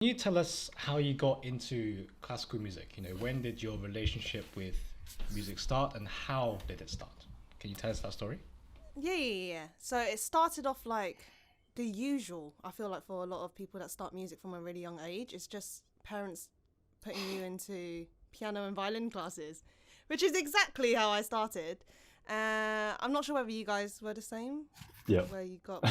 Can you tell us how you got into classical music? When did your relationship with music start and how did it start? Can you tell us that story? Yeah. So it started off like the usual. I feel like for a lot of people that start music from a really young age, it's just parents putting you into piano and violin classes, which is exactly how I started. I'm not sure whether you guys were the same, Yeah. where you got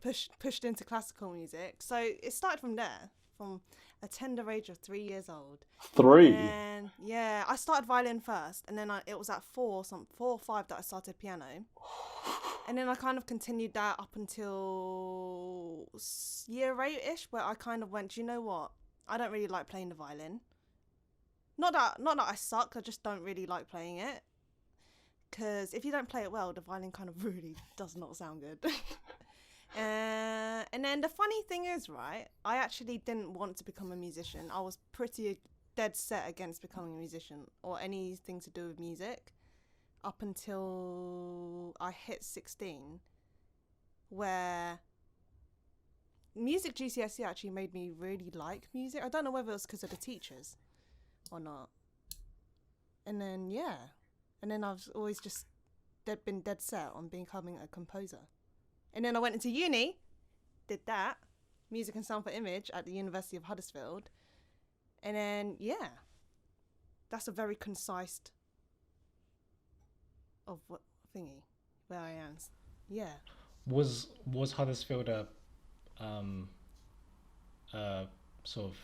pushed into classical music. So it started from there, from a tender age of 3 years old. Three. And yeah, I started violin first, and then it was at 4 or 5 that I started piano, and then I kind of continued that up until year 8ish, where I kind of went, you know what? I don't really like playing the violin. Not that I suck. I just don't really like playing it. Because if you don't play it well, the violin kind of really does not sound good. And then the funny thing is, right, I actually didn't want to become a musician. I was pretty dead set against becoming a musician or anything to do with music up until I hit 16, where music GCSE actually made me really like music. I don't know whether it was because of the teachers or not. And then, yeah. And then I've always just been dead set on becoming a composer. And then I went into uni, did that, music and sound for image at the University of Huddersfield. And then, yeah, that's a very concise of what thingy, where I am. Yeah. Was Huddersfield um sort of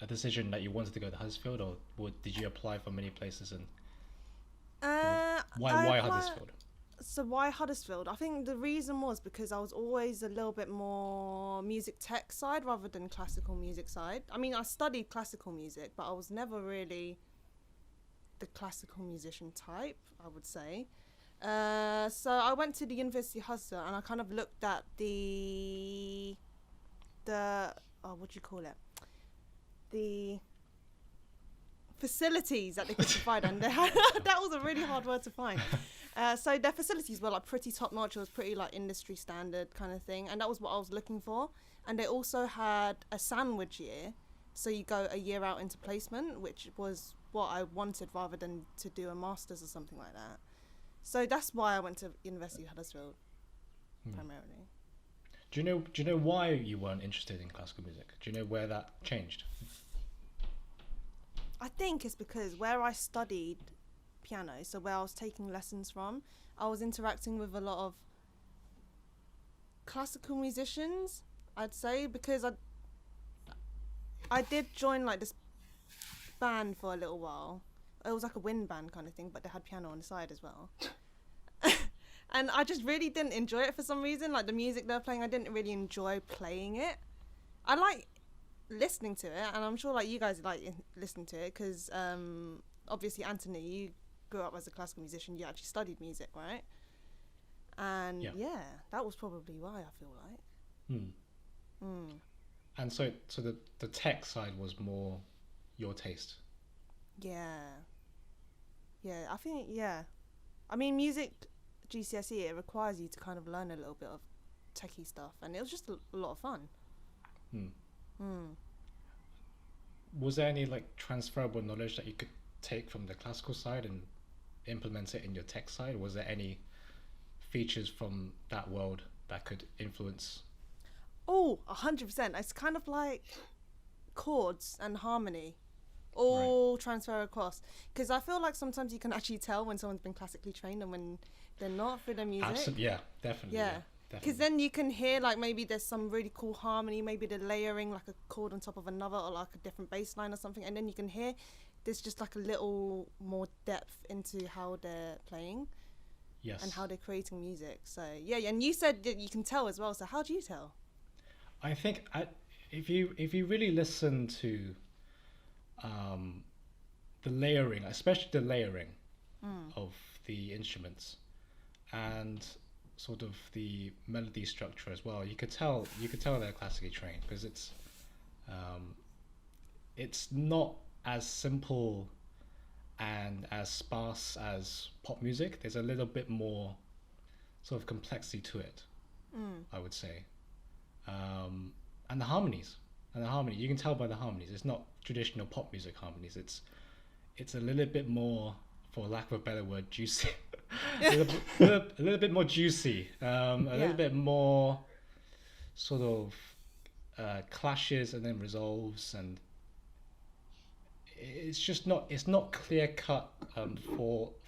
a decision that you wanted to go to Huddersfield, or did you apply for many places, and why Huddersfield? So why Huddersfield? I think the reason was because I was always a little bit more music tech side rather than classical music side. I mean, I studied classical music, but I was never really the classical musician type, I would say. So I went to the University of Huddersfield, and I kind of looked at what do you call it? The facilities that they could provide, and that was a really hard word to find. So their facilities were like pretty top notch. It was pretty like industry standard kind of thing, and that was what I was looking for. And they also had a sandwich year, so you go a year out into placement, which was what I wanted rather than to do a master's or something like that. So that's why I went to University of Huddersfield primarily. Do you know why you weren't interested in classical music? Do you know where that changed? I think it's because where I studied piano, so where I was taking lessons from, I was interacting with a lot of classical musicians, I'd say, because I did join like this band for a little while. It was like a wind band kind of thing, but they had piano on the side as well. And I just really didn't enjoy it for some reason. Like the music they were playing, I didn't really enjoy playing it. I like listening to it, and I'm sure like you guys like listening to it because obviously Anthony, you grew up as a classical musician. You actually studied music, right? And yeah, that was probably why, I feel like. And so the tech side was more your taste. Yeah, I think I mean, music GCSE, it requires you to kind of learn a little bit of techie stuff, and it was just a lot of fun. Was there any like transferable knowledge that you could take from the classical side and implement it in your tech side? Was there any features from that world that could influence? Oh, 100%. It's kind of like chords and harmony all transfer across, because I feel like sometimes you can actually tell when someone's been classically trained and when they're not through their music. Absolutely, yeah, definitely. Yeah, because then you can hear like maybe there's some really cool harmony, maybe they're layering like a chord on top of another or like a different bass line or something, and then you can hear there's just like a little more depth into how they're playing. Yes. And how they're creating music. So yeah, and you said that you can tell as well, so how do you tell? I think if you really listen to the layering, especially the layering of the instruments and sort of the melody structure as well, you could tell they're classically trained, because it's not as simple and as sparse as pop music. There's a little bit more sort of complexity to it, I would say. And the harmonies And the harmony, you can tell by the harmonies. It's not traditional pop music harmonies. It's a little bit more, for lack of a better word, juicy. A little bit more juicy. A little bit more sort of clashes and then resolves, and it's just not. It's not clear cut.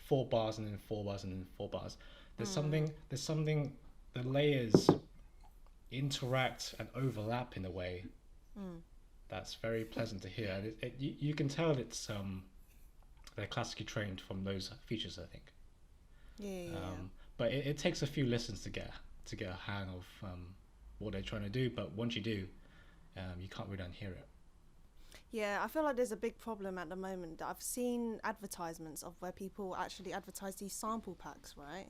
Four bars and then 4 bars and then 4 bars. There's something. The layers interact and overlap in a way that's very pleasant to hear. And you can tell it's they're classically trained from those features, I think. Yeah. But it takes a few listens to get a hang of what they're trying to do. But once you do, you can't really unhear it. Yeah, I feel like there's a big problem at the moment. I've seen advertisements of where people actually advertise these sample packs, right?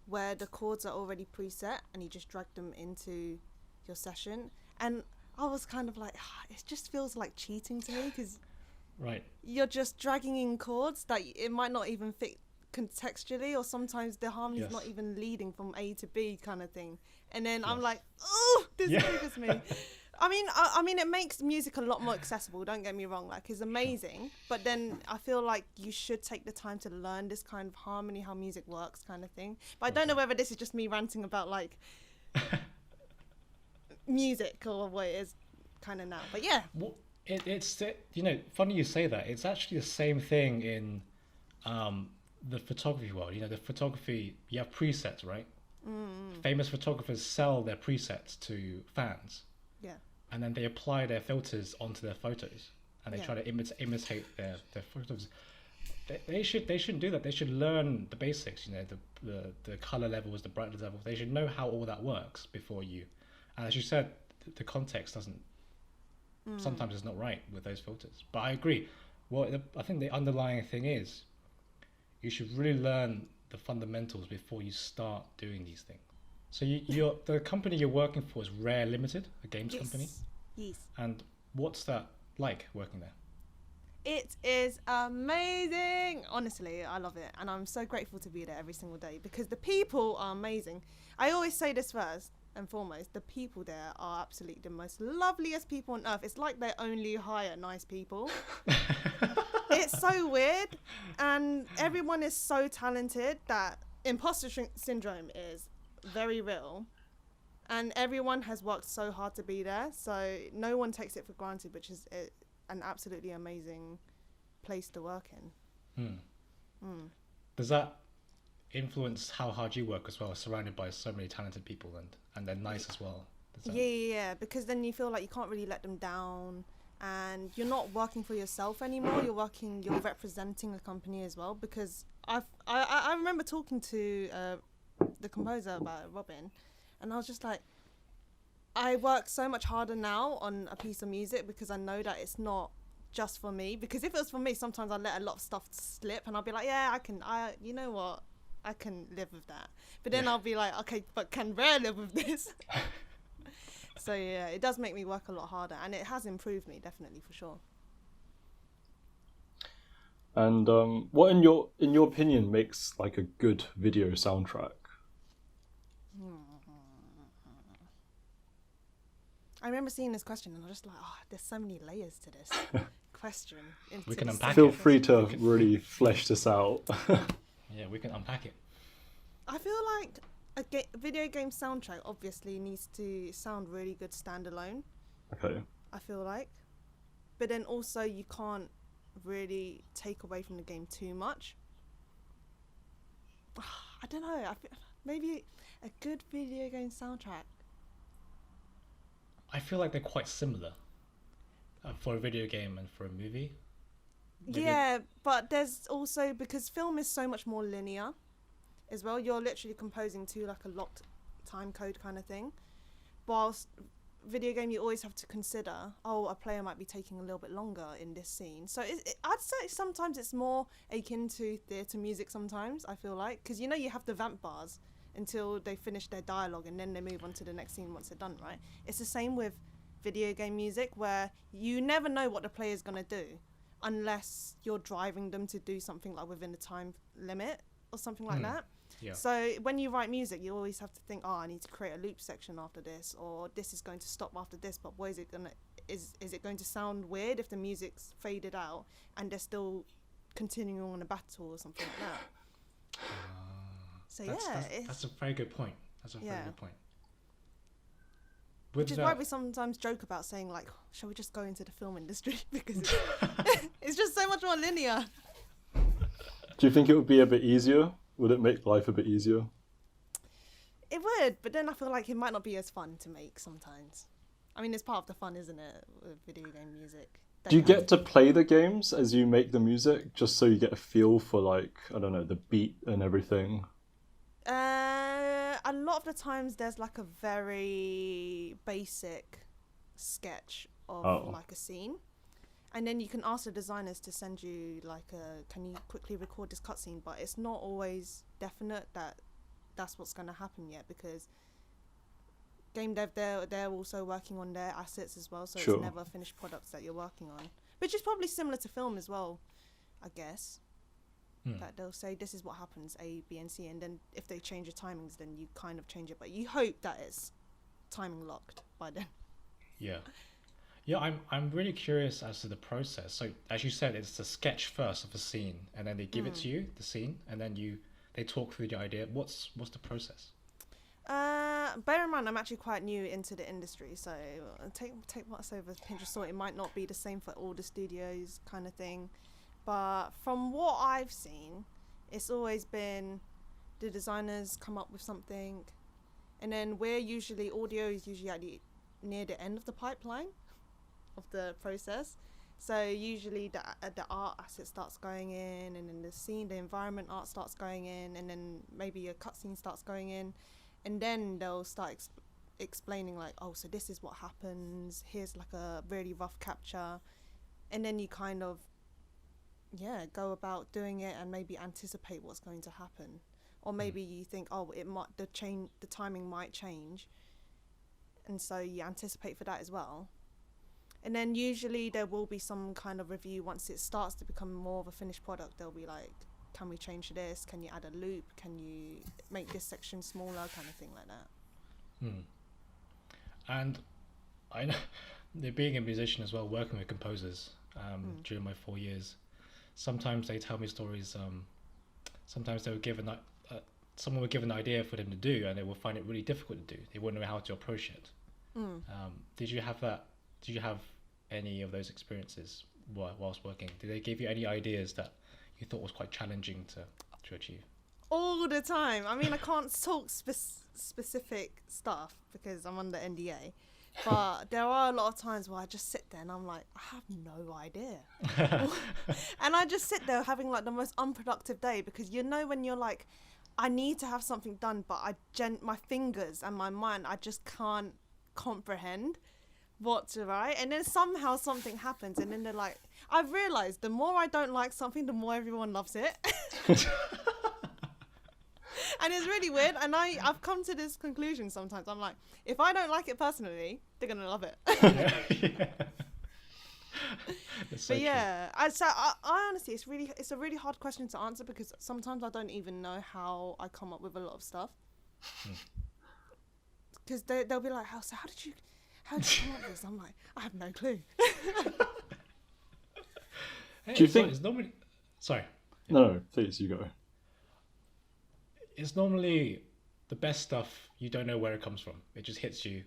Where the chords are already preset and you just drag them into your session. And I was kind of like, it just feels like cheating to me, because right, you're just dragging in chords that it might not even fit contextually, or sometimes the harmony's not even leading from A to B kind of thing. And then I'm like, oh, this triggers me. I mean, it makes music a lot more accessible. Don't get me wrong; like, it's amazing. But then I feel like you should take the time to learn this kind of harmony, how music works, kind of thing. But I don't know whether this is just me ranting about like music or what it is, kind of now. But yeah, well, it's funny you say that. It's actually the same thing in the photography world. The photography, you have presets, right? Famous photographers sell their presets to fans. Yeah. And then they apply their filters onto their photos, and they try to imitate their photos. They shouldn't do that. They should learn the basics. The color levels, the brightness levels. They should know how all that works before you. And as you said, the context doesn't. Sometimes it's not right with those filters. But I agree. I think the underlying thing is, you should really learn the fundamentals before you start doing these things. So the company you're working for is Rare Ltd, a games company? Yes. And what's that like, working there? It is amazing. Honestly, I love it. And I'm so grateful to be there every single day, because the people are amazing. I always say this first and foremost, the people there are absolutely the most loveliest people on earth. It's like they only hire nice people. It's so weird. And everyone is so talented that imposter syndrome is very real, and everyone has worked so hard to be there, so no one takes it for granted, which is an absolutely amazing place to work in. Does that influence how hard you work as well, surrounded by so many talented people, and they're nice as well? Yeah, because then you feel like you can't really let them down, and you're not working for yourself anymore. You're representing a company as well, because I remember talking to the composer about Robin, and I was just like, I work so much harder now on a piece of music because I know that it's not just for me. Because if it was for me, sometimes I let a lot of stuff slip, and I'll be like, you know what, I can live with that. But then I'll be like, okay, but can Rare live with this? So yeah, it does make me work a lot harder, and it has improved me, definitely, for sure. And what in your opinion makes like a good video soundtrack? I remember seeing this question, and I was just like, there's so many layers to this question. We can unpack it. Feel free to really flesh this out. Yeah, we can unpack it. I feel like a video game soundtrack obviously needs to sound really good standalone. Okay. I feel like. But then also you can't really take away from the game too much. I don't know. Maybe a good video game soundtrack. I feel like they're quite similar for a video game and for a movie. Yeah, but there's also, because film is so much more linear as well. You're literally composing to like a locked time code kind of thing. Whilst video game, you always have to consider, a player might be taking a little bit longer in this scene. So I'd say sometimes it's more akin to theatre music sometimes, I feel like. Because, you have the vamp bars until they finish their dialogue, and then they move on to the next scene once they're done, right? It's the same with video game music, where you never know what the player's going to do unless you're driving them to do something like within the time limit or something like that. Yeah. So when you write music, you always have to think, I need to create a loop section after this, or this is going to stop after this, but what is it going to is it going to sound weird if the music's faded out and they're still continuing on a battle or something like that? So that's a very good point. That's a very good point. Which is why we sometimes joke about saying, like, shall we just go into the film industry? Because it's just so much more linear. Do you think it would be a bit easier? Would it make life a bit easier? It would, but then I feel like it might not be as fun to make sometimes. I mean, it's part of the fun, isn't it, with video game music? Do you get to play the games as you make the music, just so you get a feel for, like, I don't know, the beat and everything? A lot of the times there's like a very basic sketch of like a scene, and then you can ask the designers to send you like can you quickly record this cutscene, but it's not always definite that that's what's going to happen yet, because game dev, they're also working on their assets as well, so it's never finished products that you're working on, which is probably similar to film as well, I guess. That they'll say this is what happens, A, B, and C, and then if they change the timings, then you kind of change it, but you hope that it's timing locked by then. I'm really curious as to the process. So as you said, it's the sketch first of a scene, and then they give it to you, the scene, and then they talk through the idea. What's the process? Bear in mind, I'm actually quite new into the industry, so take what's over with a pinch of salt. It might not be the same for all the studios, kind of thing. But from what I've seen, it's always been the designers come up with something, and then audio is usually at near the end of the pipeline of the process. So usually the art asset starts going in, and then the environment art starts going in, and then maybe a cutscene starts going in, and then they'll start explaining like, oh, so this is what happens. Here's like a really rough capture, and then you kind of go about doing it and maybe anticipate what's going to happen, or maybe you think, oh, the timing might change, and so you anticipate for that as well. And then usually there will be some kind of review once it starts to become more of a finished product. They'll be like, can we change this? Can you add a loop? Can you make this section smaller? Kind of thing like that. And I know, being a musician as well, working with composers during my 4 years, sometimes they tell me stories. Sometimes they were given someone would give an idea for them to do, and they will find it really difficult to do. They wouldn't know how to approach it. Did you have that? Did you have any of those experiences whilst working? Did they give you any ideas that you thought was quite challenging to achieve? All the time. I mean, I can't talk specific stuff because I'm under NDA. But there are a lot of times where I just sit there and I'm like, I have no idea. And I just sit there having like the most unproductive day, because when you're like, I need to have something done, but my fingers and my mind, I just can't comprehend what to write. And then somehow something happens, and then they're like, I've realised the more I don't like something, the more everyone loves it. And it's really weird, and I've come to this conclusion sometimes. I'm like, if I don't like it personally, they're gonna love it. So but yeah, I honestly, it's a really hard question to answer, because sometimes I don't even know how I come up with a lot of stuff. Because they'll be like, how did you come up with this? I'm like, I have no clue. Do you think it's normally? Sorry. No, please, you go. It's normally the best stuff. You don't know where it comes from. It just hits you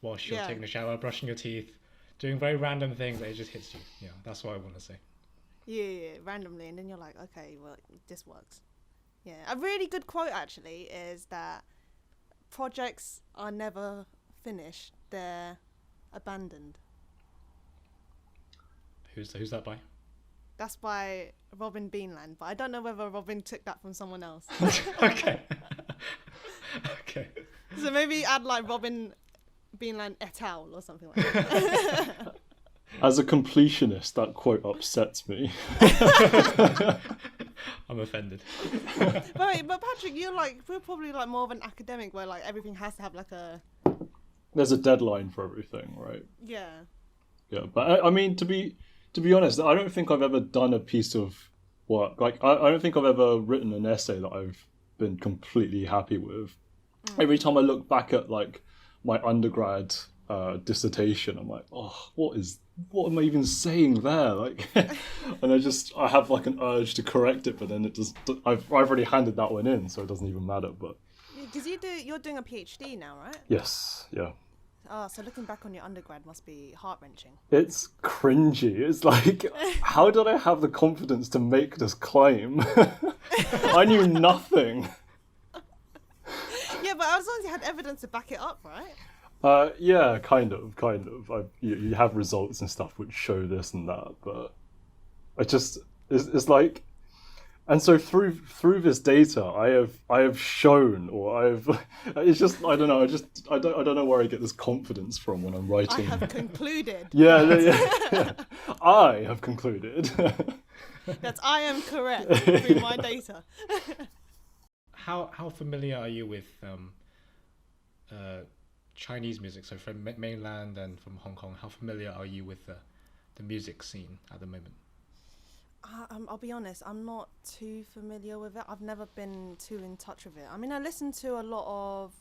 whilst you're taking a shower, brushing your teeth, doing very random things. It just hits you. Yeah, that's what I want to say. Yeah, randomly, and then you're like, okay, well, this works. Yeah, a really good quote actually is that projects are never finished; they're abandoned. Who's that by? That's by Robin Beanland, but I don't know whether Robin took that from someone else. Okay. Okay. So maybe add like Robin Beanland et al. Or something like that. As a completionist, that quote upsets me. I'm offended. But Patrick, we're probably like more of an academic where like everything has to have like a... There's a deadline for everything, right? Yeah. Yeah, but I mean, to be honest, I don't think I've ever done a piece of work. Like, I don't think I've ever written an essay that I've been completely happy with. Every time I look back at like my undergrad dissertation. I'm like, oh, what am I even saying there? Like, and I have like an urge to correct it, but then I've already handed that one in, so it doesn't even matter. But Because you're doing a PhD now, right? yes, yeah. Oh, so looking back on your undergrad must be heart-wrenching. It's cringy. It's like, how did I have the confidence to make this claim? I knew nothing. Yeah, but as long as you had evidence to back it up, right? Yeah, kind of. You have results and stuff which show this and that, but it's like, and so through this data, I have shown, or it's just, I don't know, I don't know where I get this confidence from when I'm writing. I have concluded. Yeah. I have concluded. That I am correct through my data. How familiar are you with Chinese music? So from mainland and from Hong Kong, how familiar are you with the music scene at the moment? I'll be honest, I'm not too familiar with it. I've never been too in touch with it. I mean, I listened to a lot of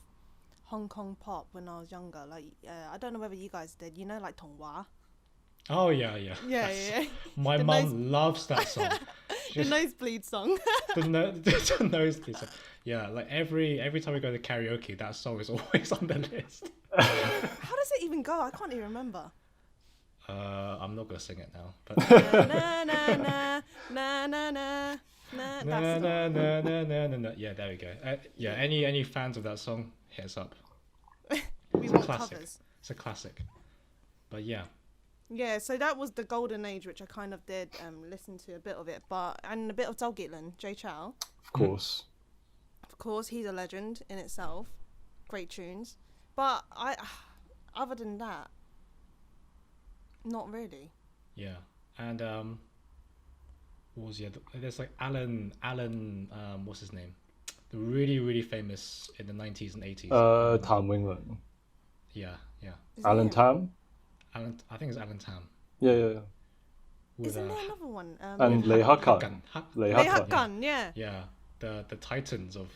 Hong Kong pop when I was younger. Like, I don't know whether you guys did. You know, like Tong Hua. Oh yeah. Yeah. My mum loves that song. The nosebleed song. the nosebleed song. Yeah, like every time we go to karaoke, that song is always on the list. How does it even go? I can't even remember. I'm not gonna sing it now. But na na na na na na na. na. Yeah, there we go. Yeah, any fans of that song, hit us up. We want covers. It's a classic. But yeah. Yeah, so that was the golden age, which I kind of did listen to a bit of it, and a bit of Zhao Gitlan, Jay Chow. Of course. Of course, he's a legend in itself. Great tunes, but other than that, not really. Yeah, and what was the other? There's like Alan. What's his name? The really famous in the 90s and 80s. Tam Winglen. Yeah. Alan Tam. I think it's Alan Tam. Yeah. Isn't there another one? And Lei Hakan. Lei Hakan, yeah. Yeah, the titans of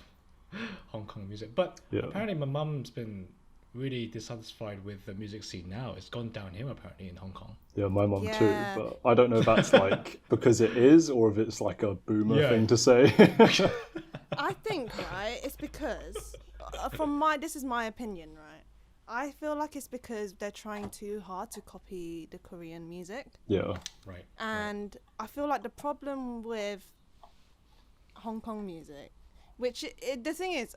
Hong Kong music. But apparently my mum's been really dissatisfied with the music scene now. It's gone downhill apparently in Hong Kong. Yeah, my mum too. But I don't know if that's like because it is or if it's like a boomer thing to say. I think, right, it's because this is my opinion, right? I feel like it's because they're trying too hard to copy the Korean music. Yeah. Right. And I feel like the problem with Hong Kong music, which the thing is,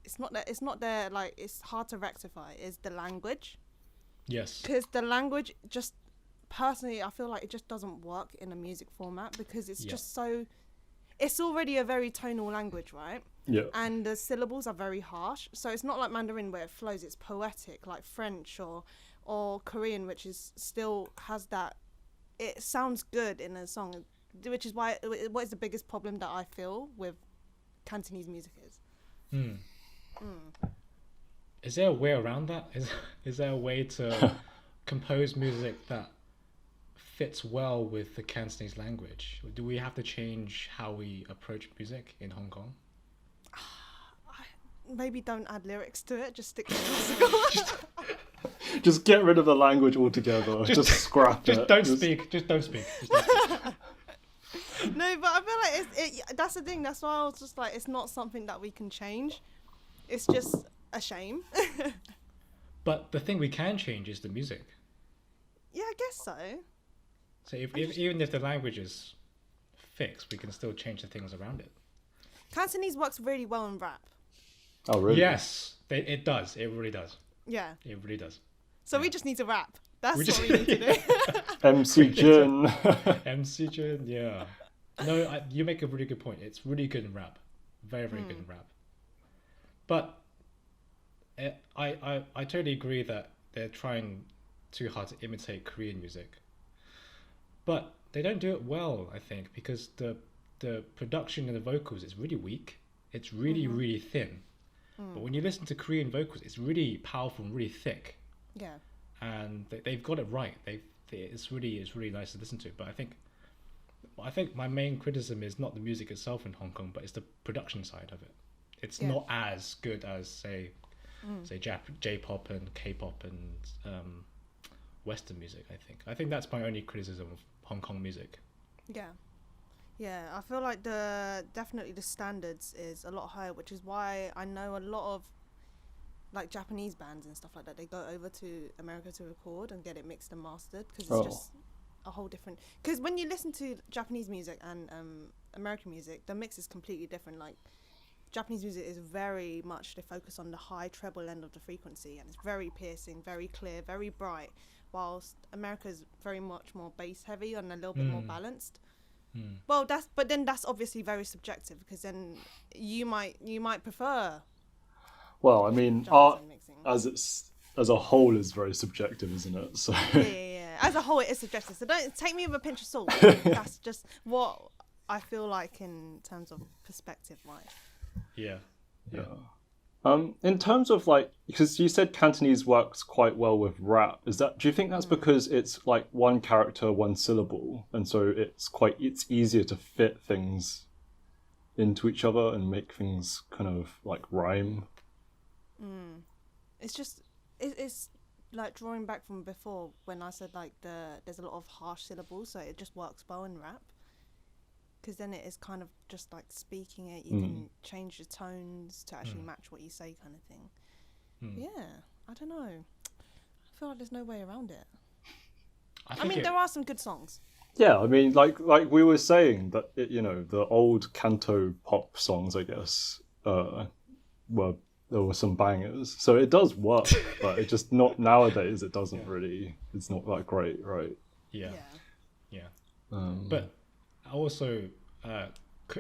it's not there, like, it's hard to rectify, is the language. Yes. Because the language just, personally, I feel like it just doesn't work in a music format because it's just so, it's already a very tonal language, right? Yeah. And the syllables are very harsh. So it's not like Mandarin where it flows, it's poetic, like French or Korean, which is still has that, it sounds good in a song, which is why, what is the biggest problem that I feel with Cantonese music is. Is there a way around that? Is there a way to compose music that fits well with the Cantonese language? Do we have to change how we approach music in Hong Kong? Maybe don't add lyrics to it, just stick to the musical. Just get rid of the language altogether. Just scrap it. Just don't speak. No, but I feel like that's the thing. That's why I was just like, it's not something that we can change. It's just a shame. But the thing we can change is the music. Yeah, I guess so. So even if the language is fixed, we can still change the things around it. Cantonese works really well in rap. Oh, really? Yes, it does. It really does. Yeah. It really does. So we just need to rap. That's what we need to do. MC Jin. MC Jin, yeah. No, you make a really good point. It's really good in rap. Very good in rap. But I totally agree that they're trying too hard to imitate Korean music. But they don't do it well, I think, because the production and the vocals is really weak. It's really thin. But when you listen to Korean vocals, it's really powerful and really thick. Yeah. And they've got it right. It's really nice to listen to. But I think my main criticism is not the music itself in Hong Kong, but it's the production side of it. It's not as good as, say, say J-pop and K-pop and Western music. I think that's my only criticism of Hong Kong music. Yeah, I feel like definitely the standards is a lot higher, which is why I know a lot of like Japanese bands and stuff like that, they go over to America to record and get it mixed and mastered, because it's just a whole different, because when you listen to Japanese music and American music, the mix is completely different. Like Japanese music is very much, they focus on the high treble end of the frequency, and it's very piercing, very clear, very bright, whilst America is very much more bass heavy and a little bit more balanced. Well, that's obviously very subjective, because then you might prefer. Well, I mean, art as a whole is very subjective, isn't it? So yeah. As a whole, it is subjective. So don't take me with a pinch of salt. That's just what I feel like in terms of perspective, right? Yeah. In terms of like, because you said Cantonese works quite well with rap, do you think that's because it's like one character, one syllable, and so it's easier to fit things into each other and make things kind of like rhyme? It's just it's like drawing back from before when I said like there's a lot of harsh syllables, so it just works well in rap. Because then it is kind of just like speaking it. You can change the tones to actually match what you say, kind of thing. Yeah, I don't know. I feel like there's no way around it. I mean, there are some good songs. Yeah, I mean, like we were saying that the old Canto pop songs, I guess, there were some bangers. So it does work, but it just not nowadays. It doesn't really. It's not that great, right? Yeah. But also,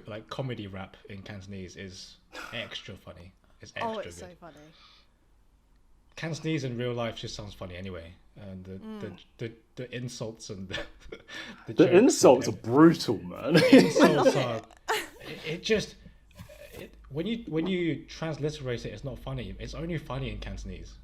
like comedy rap in Cantonese is extra funny. It's extra Oh, it's good. so funny. Cantonese in real life just sounds funny anyway, and the insults and the insults are brutal, man. The insults are. It just when you transliterate it, it's not funny. It's only funny in Cantonese.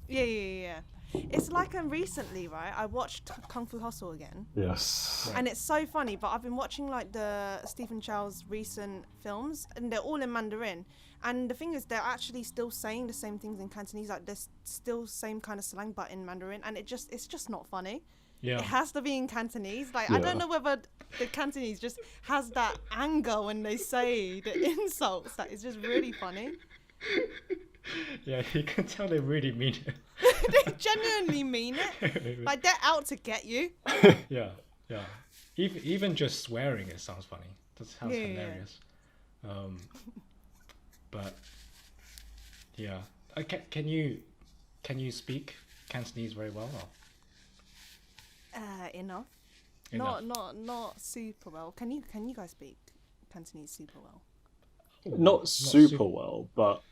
Yeah. It's like recently, right? I watched Kung Fu Hustle again. Yes. Right. And it's so funny, but I've been watching like the Stephen Chow's recent films, and they're all in Mandarin. And the thing is, they're actually still saying the same things in Cantonese. Like there's still same kind of slang, but in Mandarin, and it's just not funny. Yeah. It has to be in Cantonese. Like I don't know whether the Cantonese just has that anger when they say the insults. That is just really funny. Yeah, you can tell they really mean it. They genuinely mean it. Like they're out to get you. Yeah. Even just swearing, it sounds funny. That sounds hilarious. But yeah, can you speak Cantonese very well? Enough. Not super well. Can you guys speak Cantonese super well? Not super well, but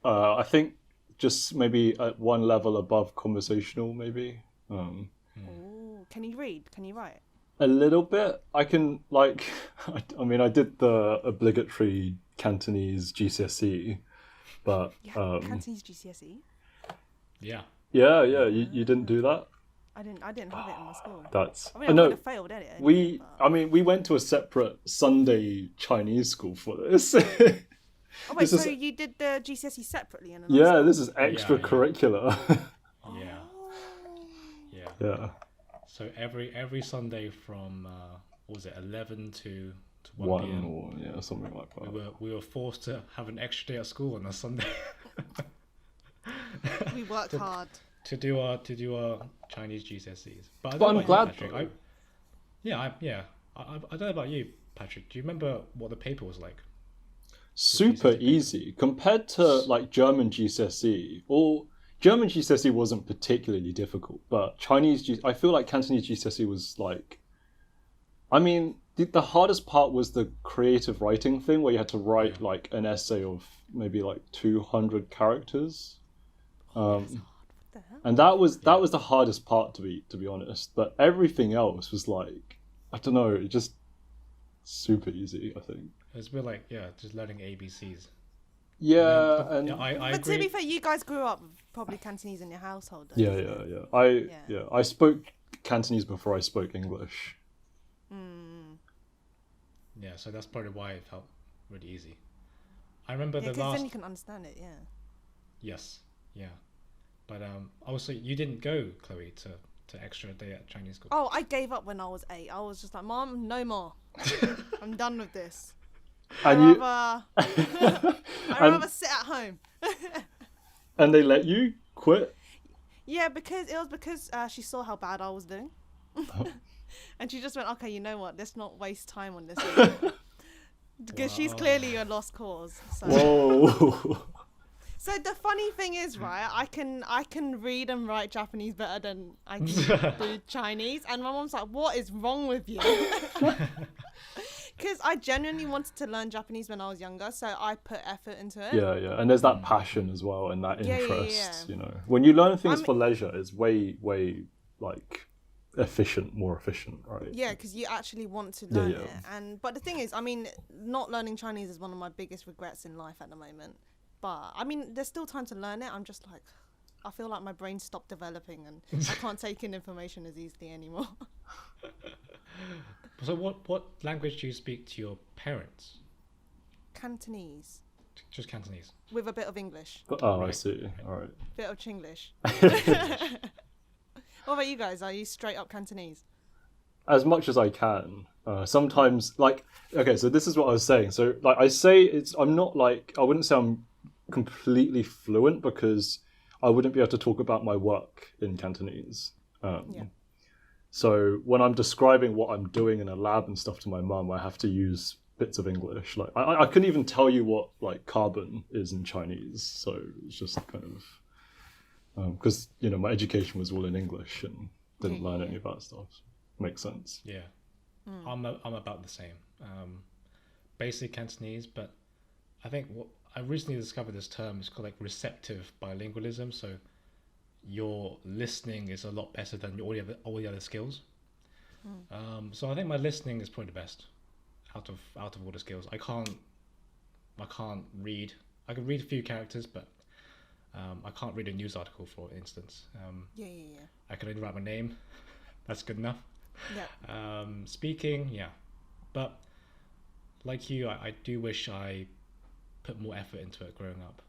I think just maybe at one level above conversational, maybe. Oh, can you read? Can you write? A little bit. I can I did the obligatory Cantonese GCSE, but Cantonese GCSE. Yeah. You didn't do that. I didn't have it in my school. I would have failed at it. Anyway, we went to a separate Sunday Chinese school for this. Oh wait, so you did the GCSE separately in another school? This is extracurricular. Yeah. So every Sunday from what was it, 11 to 1 p.m. or something like that. We were forced to have an extra day at school on a Sunday. We worked hard to do our Chinese GCSEs. But I'm glad. Patrick. I don't know about you, Patrick. Do you remember what the paper was like? Super easy compared to like German GCSE. Or German GCSE wasn't particularly difficult, but I feel like Cantonese GCSE was like. I mean, the hardest part was the creative writing thing, where you had to write like an essay of maybe like 200 characters. And that was the hardest part, to be honest. But everything else was like, I don't know, it just super easy, I think. It's a bit like just learning ABCs. Yeah, I agree. But to be fair, you guys grew up with probably Cantonese in your household. I spoke Cantonese before I spoke English. Yeah, so that's probably why it felt really easy. I remember because then you can understand it. Yes, yeah. But also you didn't go, Chloe, to extra day at Chinese school. Oh, I gave up when I was 8. I was just like, Mom, no more. I'm done with this. And I'd rather sit at home. and they let you quit? Yeah, because she saw how bad I was doing. And she just went, okay, you know what? Let's not waste time on this anymore. Because she's clearly a lost cause. So. Whoa. So the funny thing is, right, I can read and write Japanese better than I can do Chinese. And my mom's like, what is wrong with you? Because I genuinely wanted to learn Japanese when I was younger, so I put effort into it. Yeah, yeah. And there's that passion as well and that Yeah, interest, yeah. When you learn things for leisure, it's way, like, more efficient, right? Yeah, because you actually want to learn Yeah. it. But the thing is, I mean, not learning Chinese is one of my biggest regrets in life at the moment. But, I mean, there's still time to learn it. I'm just like, I feel like my brain stopped developing and I can't take in information as easily anymore. So what language do you speak to your parents? Cantonese. Just Cantonese. With a bit of English. Oh, I Right. see. All right. Bit of Chinglish. What about you guys? Are you straight up Cantonese? As much as I can. Sometimes, like, okay, so this is what I was saying. So, like, I'm not like, I wouldn't say I'm completely fluent because I wouldn't be able to talk about my work in Cantonese. Yeah. So when I'm describing what I'm doing in a lab and stuff to my mum, I have to use bits of English. Like, I couldn't even tell you what, like, carbon is in Chinese. So it's just kind of, because, my education was all in English and didn't learn any of that stuff. Makes sense. Yeah. I'm about the same. Basic Cantonese, but I think what I recently discovered this term is called like receptive bilingualism. So your listening is a lot better than all the other skills. So I think my listening is probably the best out of all the skills. I can't read. I can read a few characters, but I can't read a news article, for instance. Yeah. I can only write my name. That's good enough. Yeah. Speaking, yeah, but like you, I do wish I put more effort into it growing up.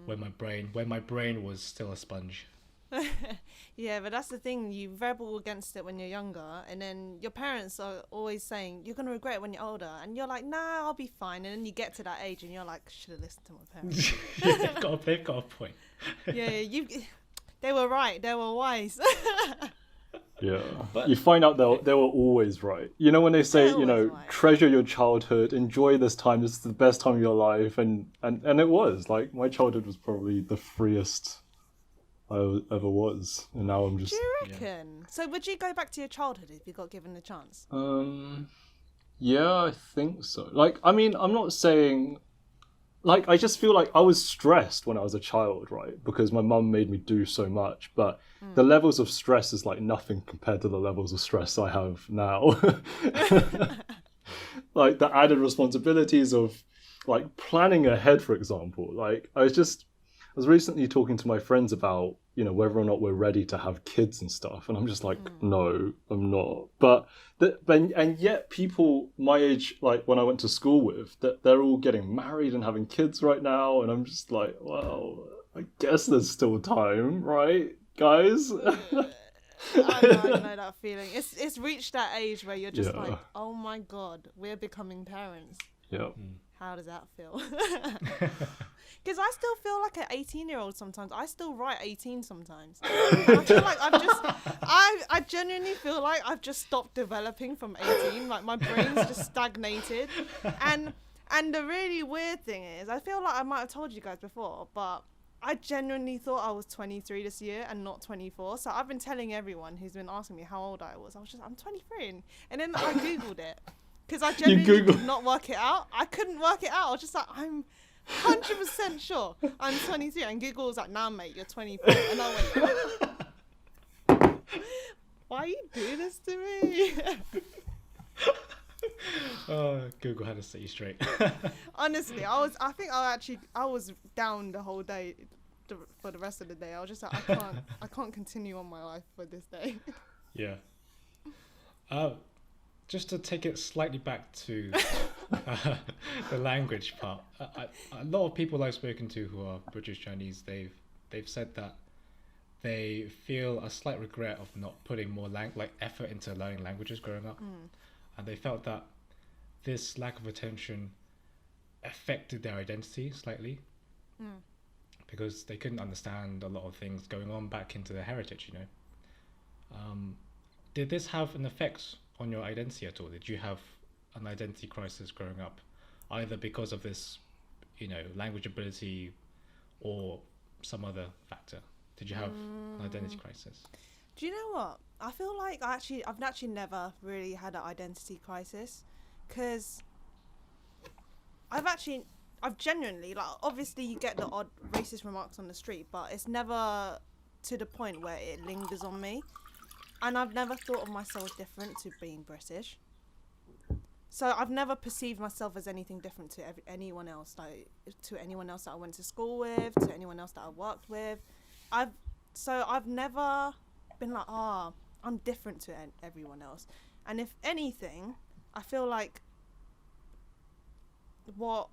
When my brain was still a sponge. Yeah, but that's the thing. You rebel against it when you're younger, and then your parents are always saying you're gonna regret it when you're older, and you're like, nah, I'll be fine. And then you get to that age, and you're like, should have listened to my parents. They've got a point. Yeah, they were right. They were wise. Yeah, but you find out they were always right. When they say, right. treasure your childhood, enjoy this time. This is the best time of your life, and it was like my childhood was probably the freest I ever was, and now I'm just. Do you reckon? So would you go back to your childhood if you got given the chance? Yeah, I think so. Like, I mean, I'm not saying. Like, I just feel like I was stressed when I was a child, right? Because my mum made me do so much. But the levels of stress is like nothing compared to the levels of stress I have now. Like, the added responsibilities of, like, planning ahead, for example. Like, I was recently talking to my friends about, whether or not we're ready to have kids and stuff. And I'm just like, no, I'm not. But and yet people my age, like when I went to school with, that they're all getting married and having kids right now. And I'm just like, well, I guess there's still time, right, guys? I know that feeling. It's reached that age where you're just like, oh my God, we're becoming parents. Yeah. How does that feel? Because I still feel like an 18-year-old sometimes. I still write 18 sometimes. I feel like I genuinely feel like I've just stopped developing from 18. Like my brain's just stagnated. And the really weird thing is, I feel like I might have told you guys before, but I genuinely thought I was 23 this year and not 24. So I've been telling everyone who's been asking me how old I was. I'm 23. And then I Googled it. Because I genuinely could not work it out. I couldn't work it out. I was just like, I'm 100% sure I'm 23. And Google was like, nah, mate, you're 24. And I went, why you do this to me? Oh, Google had to set you straight. Honestly, I was down the whole day for the rest of the day. I was just like, I can't continue on my life for this day. Yeah. Just to take it slightly back to The language part. A lot of people I've spoken to who are British Chinese, they've said that they feel a slight regret of not putting more effort into learning languages growing up, and they felt that this lack of attention affected their identity slightly because they couldn't understand a lot of things going on back into their heritage. Did this have an effect on your identity at all? Did you have an identity crisis growing up, either because of this, language ability, or some other factor? Did you have an identity crisis? Do you know what? I feel like I've actually never really had an identity crisis, because I've genuinely, like, obviously you get the odd racist remarks on the street, but it's never to the point where it lingers on me. And I've never thought of myself different to being British. So I've never perceived myself as anything different to anyone else, like to anyone else that I went to school with, to anyone else that I worked with. I've never been like, I'm different to everyone else. And if anything, I feel like what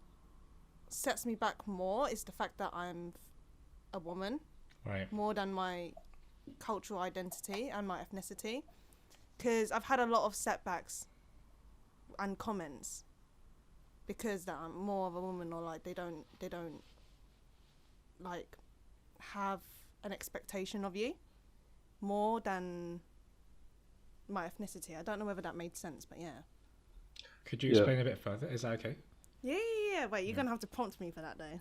sets me back more is the fact that I'm a woman, right? More than my cultural identity and my ethnicity, because I've had a lot of setbacks and comments because that I'm more of a woman, or like they don't like have an expectation of you more than my ethnicity. I don't know whether that made sense, but yeah. Could you explain a bit further? Is that okay? Yeah. Wait, you're gonna have to prompt me for that though.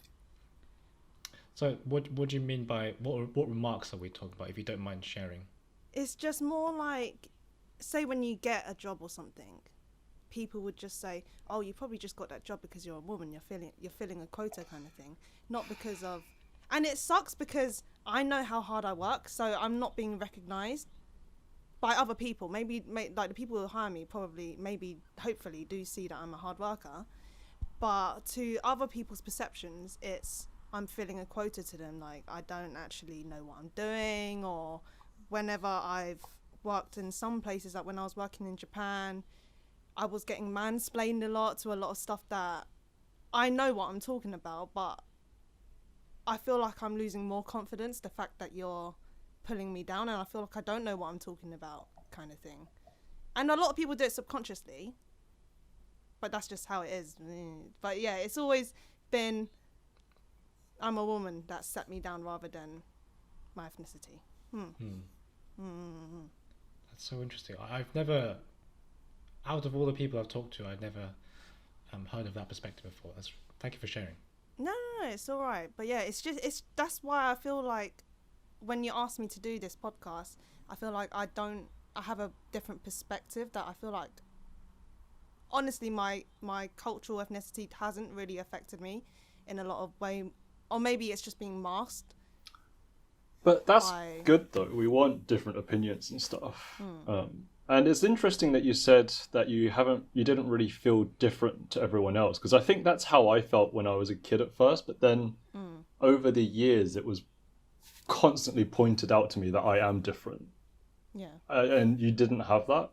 So what do you mean by what remarks are we talking about, if you don't mind sharing? It's just more like, say when you get a job or something, people would just say, "Oh, you probably just got that job because you're a woman. You're filling a quota," kind of thing. Not because of, and it sucks because I know how hard I work, so I'm not being recognised by other people. Maybe like the people who hire me hopefully do see that I'm a hard worker, but to other people's perceptions, it's I'm filling a quota to them. Like, I don't actually know what I'm doing. Or whenever I've worked in some places, like when I was working in Japan, I was getting mansplained a lot to a lot of stuff that I know what I'm talking about, but I feel like I'm losing more confidence, the fact that you're pulling me down, and I feel like I don't know what I'm talking about, kind of thing. And a lot of people do it subconsciously, but that's just how it is. But yeah, it's always been, I'm a woman, that set me down rather than my ethnicity. That's so interesting. I've never, out of all the people I've talked to, I've never heard of that perspective before. Thank you for sharing. No, it's all right. But yeah, that's why I feel like when you asked me to do this podcast, I feel like I have a different perspective, that I feel like, honestly, my cultural ethnicity hasn't really affected me in a lot of way, or maybe it's just being masked. But that's good though. We want different opinions and stuff. And it's interesting that you said that you didn't really feel different to everyone else, because I think that's how I felt when I was a kid at first. But then over the years, it was constantly pointed out to me that I am different. Yeah. And you didn't have that?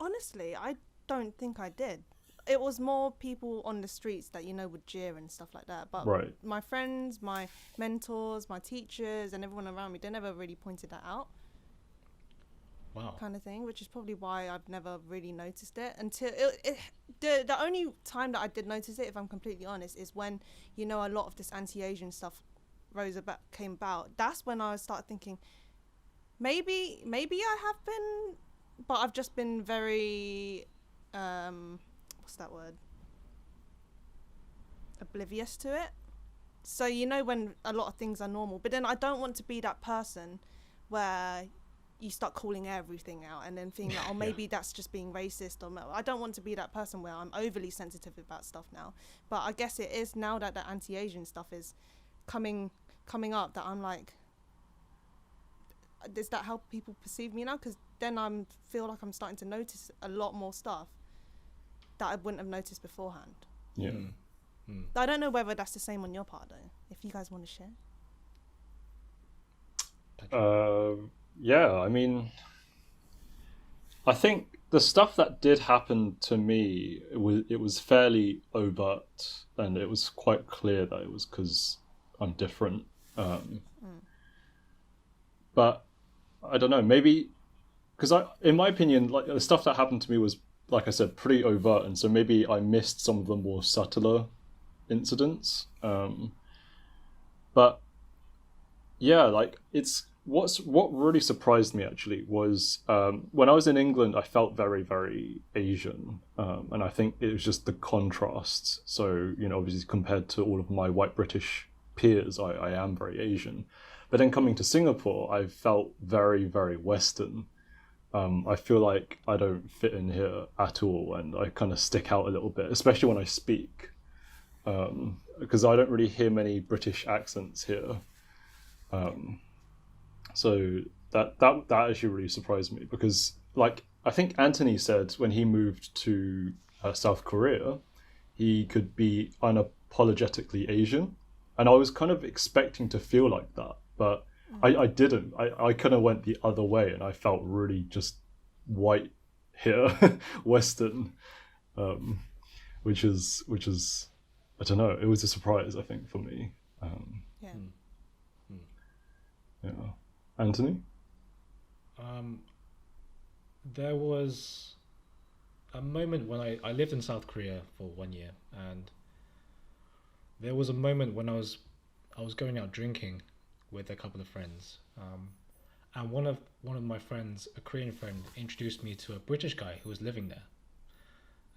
Honestly, I don't think I did. It was more people on the streets that, would jeer and stuff like that. But my friends, my mentors, my teachers, and everyone around me, they never really pointed that out. Wow. Kind of thing, which is probably why I've never really noticed it until the only time that I did notice it, if I'm completely honest, is when, a lot of this anti-Asian stuff came about. That's when I started thinking, maybe I have been, but I've just been very, what's that word? Oblivious to it. So, when a lot of things are normal, but then I don't want to be that person where you start calling everything out and then thinking, like, maybe that's just being racist. Or I don't want to be that person where I'm overly sensitive about stuff now. But I guess it is now that the anti-Asian stuff is coming up, that I'm like, is that how people perceive me now? Because then I feel like I'm starting to notice a lot more stuff that I wouldn't have noticed beforehand. Yeah. I don't know whether that's the same on your part though, if you guys want to share. Yeah, I mean, I think the stuff that did happen to me, it was fairly overt, and it was quite clear that it was because I'm different. Um, but I don't know, maybe because in my opinion, like the stuff that happened to me was, like I said, pretty overt, and so maybe I missed some of the more subtler incidents. But yeah, like what really surprised me actually was when I was in England, I felt very, very Asian, and I think it was just the contrasts. So obviously compared to all of my white British peers, I am very Asian. But then coming to Singapore, I felt very, very Western. I feel like I don't fit in here at all, and I kind of stick out a little bit, especially when I speak, because I don't really hear many British accents here. So that actually really surprised me because, like, I think Anthony said when he moved to South Korea, he could be unapologetically Asian, and I was kind of expecting to feel like that, but I didn't. I kind of went the other way, and I felt really just white here, Western, which is I don't know. It was a surprise, I think, for me. Yeah. Yeah, Anthony. There was a moment when I lived in South Korea for 1 year, and there was a moment when I was going out drinking with a couple of friends, and one of my friends, a Korean friend, introduced me to a British guy who was living there,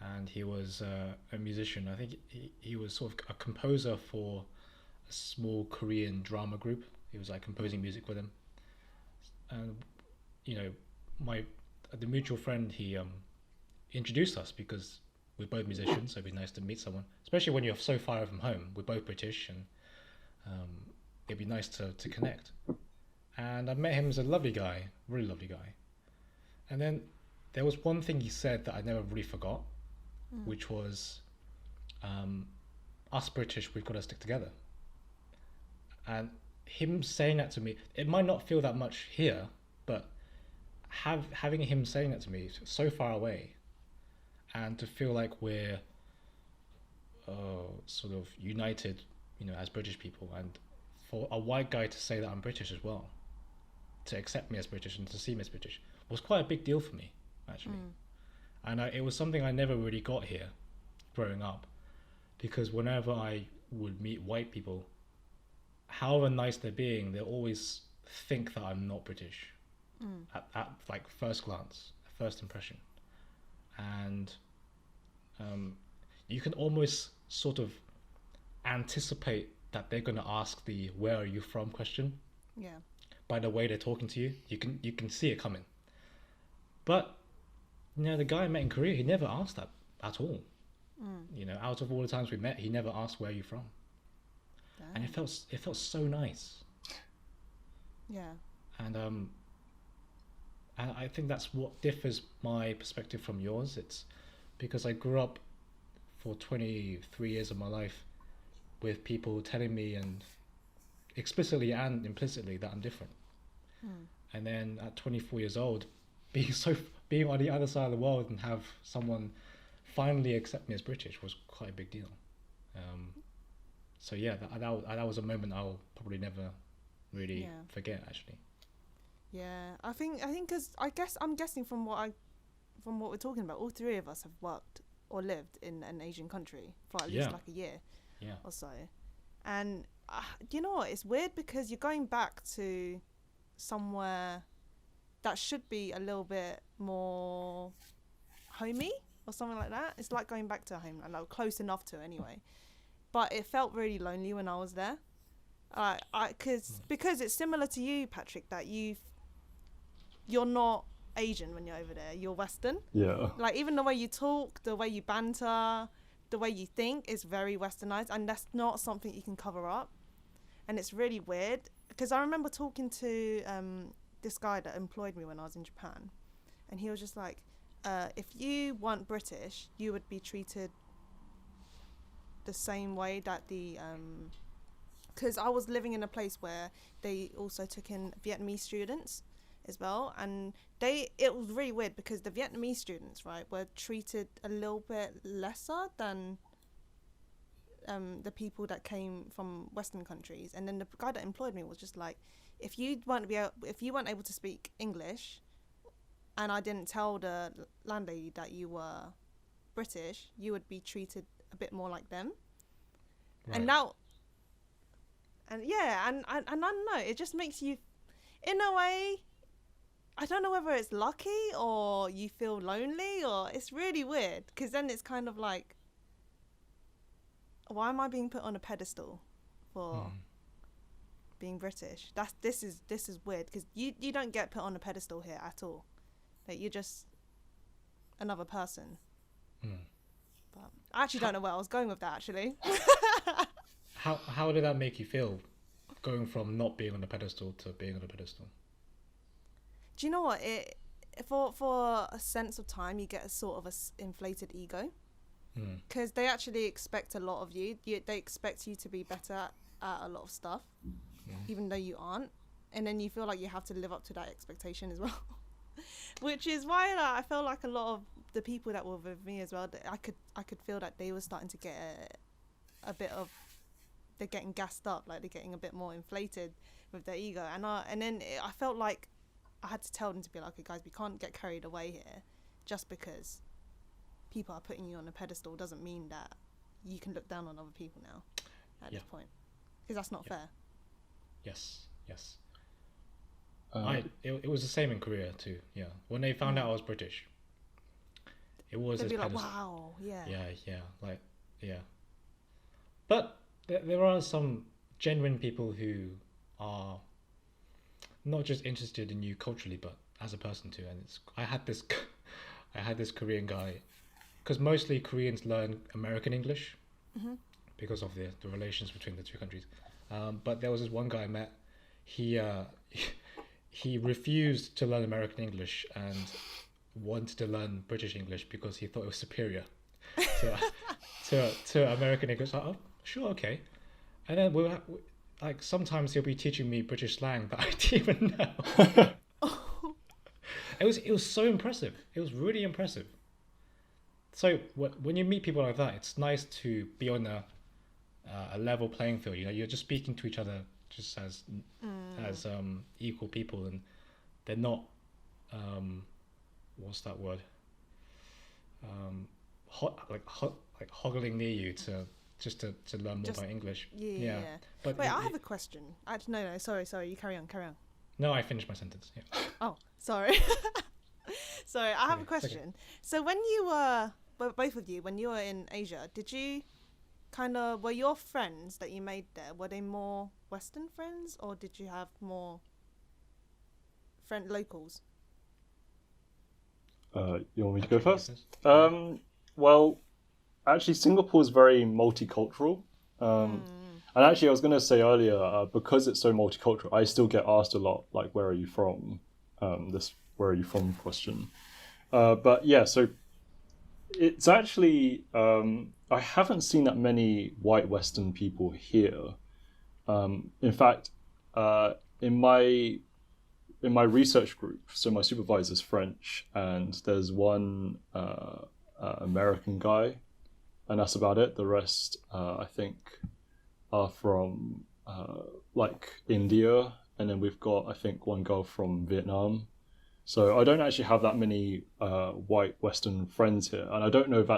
and he was a musician. I think he was sort of a composer for a small Korean drama group. He was like composing music for them, and my the mutual friend, he introduced us because we're both musicians, so it'd be nice to meet someone, especially when you're so far from home. We're both British, and it'd be nice to connect. And I met him as a lovely guy, really lovely guy. And then there was one thing he said that I never really forgot, which was, us British, we've got to stick together. And him saying that to me, it might not feel that much here, but having him saying that to me so far away, and to feel like we're sort of united, as British people, and for a white guy to say that I'm British as well, to accept me as British and to see me as British, was quite a big deal for me, actually. And it was something I never really got here growing up, because whenever I would meet white people, however nice they're being, they always think that I'm not British at like first glance, first impression. And you can almost sort of anticipate that they're going to ask the "where are you from" question. Yeah. By the way they're talking to you, you can see it coming. But the guy I met in Korea, he never asked that at all. Out of all the times we met, he never asked "where are you from." Damn. And it felt so nice. Yeah. And I think that's what differs my perspective from yours. It's because I grew up for 23 years of my life with people telling me, and explicitly and implicitly, that I'm different. And then at 24 years old, being on the other side of the world and have someone finally accept me as British was quite a big deal. So yeah, that was a moment I'll probably never really forget, actually. Yeah, I think because I'm guessing from what we're talking about, all three of us have worked or lived in an Asian country for at least like a year or so. And you know what? It's weird because you're going back to somewhere that should be a little bit more homey or something like that. It's like going back to a homeland, like close enough to anyway. But it felt really lonely when I was there. Because it's similar to you, Patrick, that you're not Asian when you're over there. You're Western. Yeah. Like even the way you talk, the way you banter, the way you think is very Westernized, and that's not something you can cover up. And it's really weird because I remember talking to this guy that employed me when I was in Japan, and he was just like, if you weren't British, you would be treated the same way that because I was living in a place where they also took in Vietnamese students as well, and it was really weird because the Vietnamese students, right, were treated a little bit lesser than the people that came from Western countries. And then the guy that employed me was just like, if you weren't able to speak English, and I didn't tell the landlady that you were British, you would be treated a bit more like them. Right. And now, and yeah, and I don't know, it just makes you, in a way, I don't know whether it's lucky or you feel lonely, or it's really weird, because then it's kind of like, why am I being put on a pedestal for being British? This is weird, because you don't get put on a pedestal here at all. Like, you're just another person. But I actually don't know where I was going with that, actually. How did that make you feel, going from not being on a pedestal to being on a pedestal? Do you know what? For a sense of time, you get a sort of inflated ego, because they actually expect a lot of you. They expect you to be better at a lot of stuff, even though you aren't, and then you feel like you have to live up to that expectation as well. Which is why I feel like a lot of the people that were with me as well, I could feel that they were starting to get a bit of, they're getting gassed up, like they're getting a bit more inflated with their ego, and then I felt like I had to tell them to be like, okay guys, we can't get carried away here. Just because people are putting you on a pedestal doesn't mean that you can look down on other people now at this point, because that's not fair. Yes. It was the same in Korea too. Yeah, when they found out I was British, it was. They'd be like, pedestal. wow, yeah. But there are some genuine people who are not just interested in you culturally, but as a person too. And I had this Korean guy, because mostly Koreans learn American English because of the relations between the two countries. But there was this one guy I met. He refused to learn American English and wanted to learn British English because he thought it was superior to American English. Like, oh, sure, okay. And then like sometimes he'll be teaching me British slang that I didn't even know. It was so impressive. It was really impressive. So when you meet people like that, it's nice to be on a level playing field. You know, you're just speaking to each other just as equal people, and they're not what's that word? Hoggling near you to learn more about English. Yeah. But wait, I have a question. Actually, no, sorry. You carry on. No, I finished my sentence. Yeah. Oh, sorry. Sorry, I have a question. Okay. So when you were, both of you, when you were in Asia, did you were your friends that you made there, were they more Western friends, or did you have more locals? You want me to go first? Well, actually, Singapore is very multicultural. And actually, I was going to say earlier, because it's so multicultural, I still get asked a lot, like, where are you from? This where are you from question. But yeah, so it's actually, I haven't seen that many white Western people here. In fact, in my research group, so my supervisor's French, and there's one American guy, and that's about it. The rest, I think, are from like India, and then we've got, I think, one girl from Vietnam. So I don't actually have that many white Western friends here, and I don't know if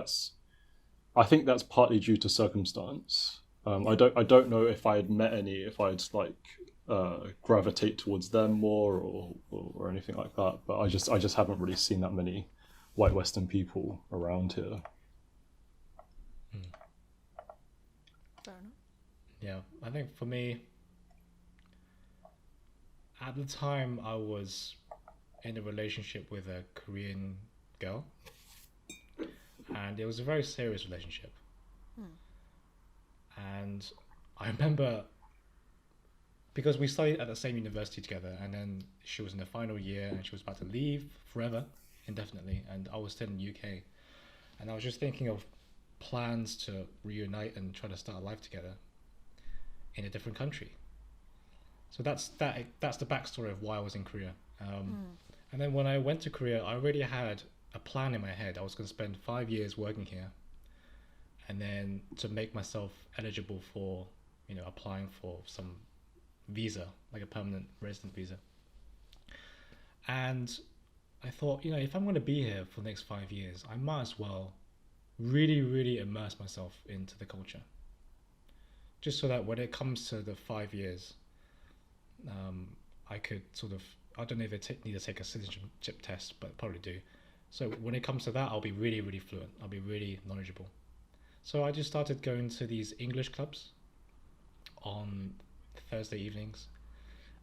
I think that's partly due to circumstance. I don't know if I had met any, if I'd like gravitate towards them more or anything like that. But I just haven't really seen that many white Western people around here. Fair enough. Yeah, I think for me, at the time I was in a relationship with a Korean girl, and it was a very serious relationship. And I remember, because we studied at the same university together, and then she was in the final year and she was about to leave forever, indefinitely, and I was still in the UK, and I was just thinking of plans to reunite and try to start a life together in a different country. So that's the backstory of why I was in Korea. And then when I went to Korea, I already had a plan in my head. I was going to spend 5 years working here, and then to make myself eligible for, applying for some visa, like a permanent resident visa. And I thought, if I'm going to be here for the next 5 years, I might as well really, really immerse myself into the culture. Just so that when it comes to the 5 years, I could sort of, I don't know if I need to take a citizenship test, but probably do. So when it comes to that, I'll be really, really fluent. I'll be really knowledgeable. So I just started going to these English clubs on Thursday evenings.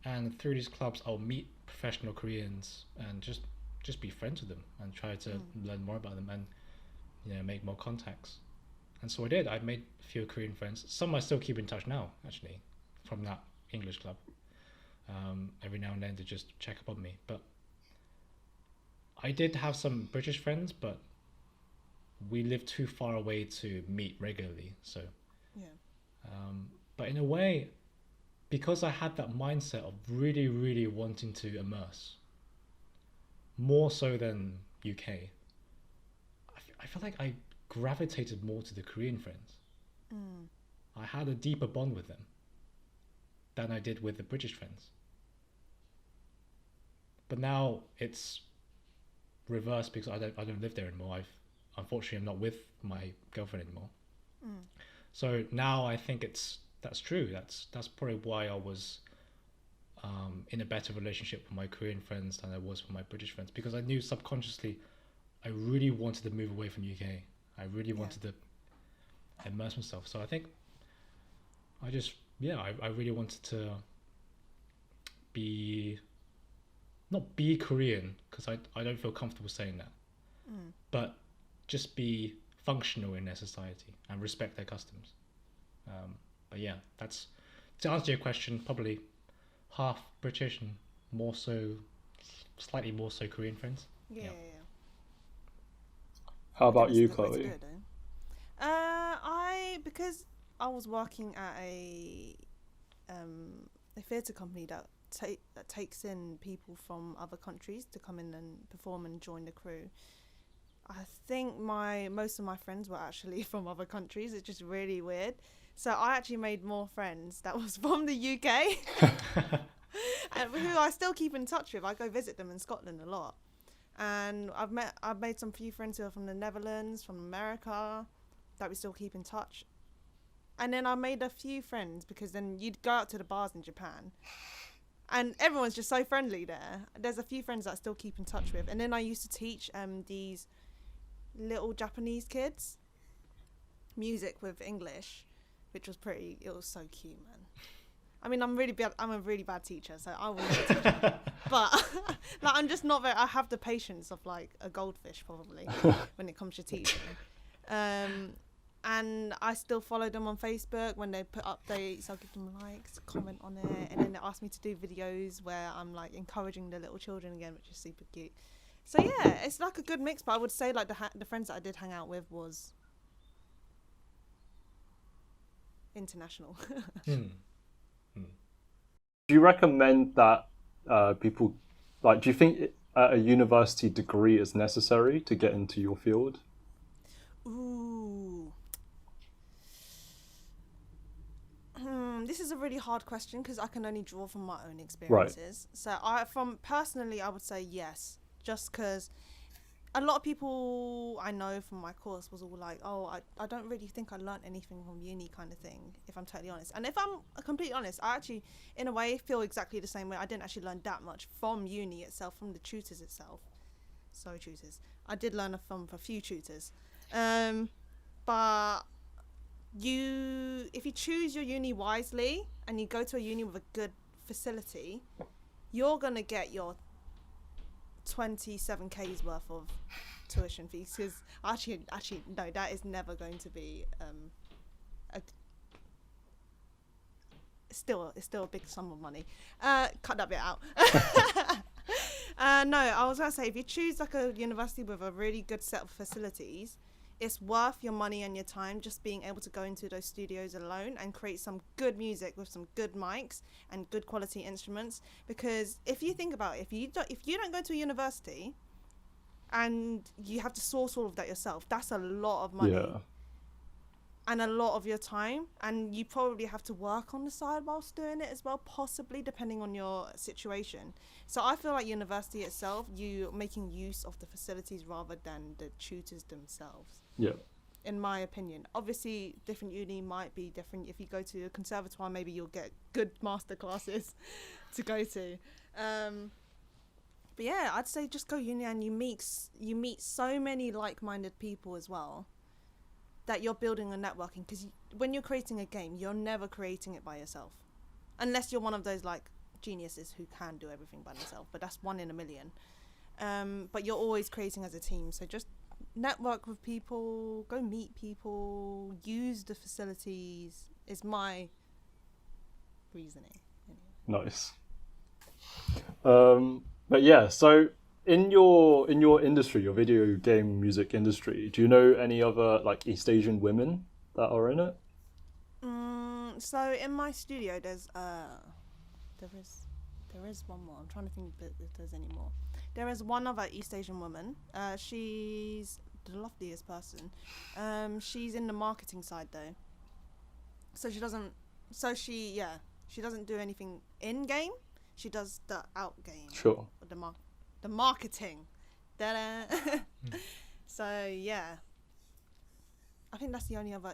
And through these clubs, I'll meet professional Koreans and just be friends with them and try to learn more about them and make more contacts. And so I did. I made a few Korean friends. Some I still keep in touch now, actually, from that English club. Every now and then to just check up on me. But I did have some British friends, but we lived too far away to meet regularly. So, but in a way, because I had that mindset of really, really wanting to immerse, more so than UK, I feel like I gravitated more to the Korean friends. I had a deeper bond with them than I did with the British friends. But now it's reversed because I don't live there anymore. Unfortunately, I'm not with my girlfriend anymore. So now I think that's true. That's probably why I was in a better relationship with my Korean friends than I was with my British friends, because I knew subconsciously I really wanted to move away from UK. I really wanted to immerse myself. So I think I really wanted to not be Korean, because I don't feel comfortable saying that, but just be functional in their society and respect their customs. But yeah, that's, to answer your question, probably half British and slightly more so Korean friends. Yeah. How about you, That's a good way to Chloe? do it, because I was working at a theatre company that takes in people from other countries to come in and perform and join the crew. I think most of my friends were actually from other countries. It's just really weird. So I actually made more friends that was from the UK, and who I still keep in touch with. I go visit them in Scotland a lot, and I've made some few friends who are from the Netherlands, from America, that we still keep in touch. And then I made a few friends because then you'd go out to the bars in Japan, and everyone's just so friendly there. There's a few friends that I still keep in touch with. And then I used to teach these little Japanese kids music with English, which was it was so cute, man. I mean, I'm a really bad teacher, so I wouldn't be a teacher. But I'm just not I have the patience of like a goldfish probably when it comes to teaching. And I still follow them on Facebook. When they put updates, I'll give them likes, comment on it, and then they ask me to do videos where I'm like encouraging the little children again, which is super cute. So yeah, it's like a good mix. But I would say like the friends that I did hang out with was international. Do you recommend that people, do you think a university degree is necessary to get into your field? Ooh. This is a really hard question because I can only draw from my own experiences. Right. So personally, I would say yes, just because a lot of people I know from my course was all like, oh, I don't really think I learnt anything from uni kind of thing, if I'm totally honest. And if I'm completely honest, I actually, in a way, feel exactly the same way. I didn't actually learn that much from uni itself, from the tutors itself. Sorry, tutors. I did learn from a few tutors. But if you choose your uni wisely and you go to a uni with a good facility, you're going to get your 27k's worth of tuition fees, because actually no, that is never going to be it's still a big sum of money. Cut that bit out. No, I was gonna say, if you choose like a university with a really good set of facilities, it's worth your money and your time just being able to go into those studios alone and create some good music with some good mics and good quality instruments. Because if you think about it, if you don't go to a university and you have to source all of that yourself, that's a lot of money. Yeah. And a lot of your time, and you probably have to work on the side whilst doing it as well, possibly depending on your situation. So I feel like university itself, you making use of the facilities rather than the tutors themselves. Yeah. In my opinion, obviously different uni might be different. If you go to a conservatoire, maybe you'll get good master classes to go to. But yeah, I'd say just go uni and you meet so many like-minded people as well, that you're building a networking. Because when you're creating a game, you're never creating it by yourself, unless you're one of those like geniuses who can do everything by themselves, but that's 1 in a million. But you're always creating as a team, so just network with people, go meet people, use the facilities is my reasoning. Nice. But yeah, so in your industry, your video game music industry, do you know any other like East Asian women that are in it? So in my studio, there is one more. I'm trying to think if there's any more. There is one other East Asian woman. She's the loveliest person. She's in the marketing side though. So she doesn't do anything in game. She does the out game. Sure. The marketing. So yeah, I think that's the only other